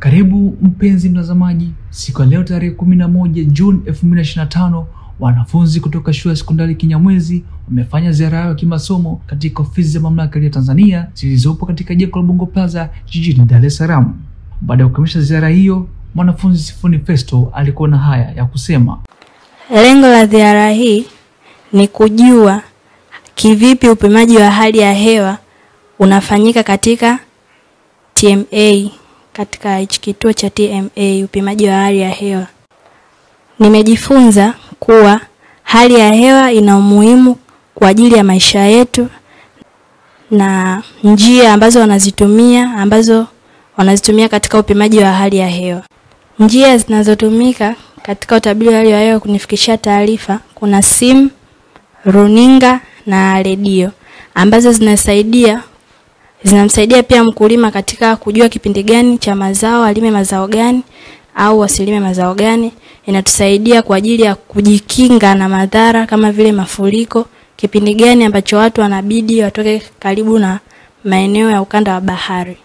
Karibu mpenzi mtazamaji, siku ya leo tarehe 11 Juni 2025, wanafunzi kutoka shule ya sekondari Kinyamwezi wamefanya ziara yao ya kimasomo katika ofisi za mamlaka ya Tanzania zilizopo katika jengo la Bongo Plaza jijini Dar es Salaam. Baada ya kukamilisha ziara hiyo, mwanafunzi Sifuni Festo alikuwa na haya ya kusema. Lengo la ziara hii ni kujua kivipi upimaji wa hali ya hewa unafanyika katika TMA, katika kituo cha TMA, upimaji wa hali ya hewa. Nimejifunza kuwa hali ya hewa ina umuhimu kwa ajili ya maisha yetu na njia ambazo wanazitumia katika upimaji wa hali ya hewa. Njia zinazotumika katika utabiri wa hali ya hewa kunifikishia taarifa, kuna simu, runinga na redio ambazo zinamsaidia pia mkulima katika kujua kipindi gani cha mazao, alime mazao gani au asilime mazao gani. Inatusaidia kwa ajili ya kujikinga na madhara kama vile mafuriko, kipindi gani ambacho watu wanabidi watoke karibu na maeneo ya ukanda wa bahari.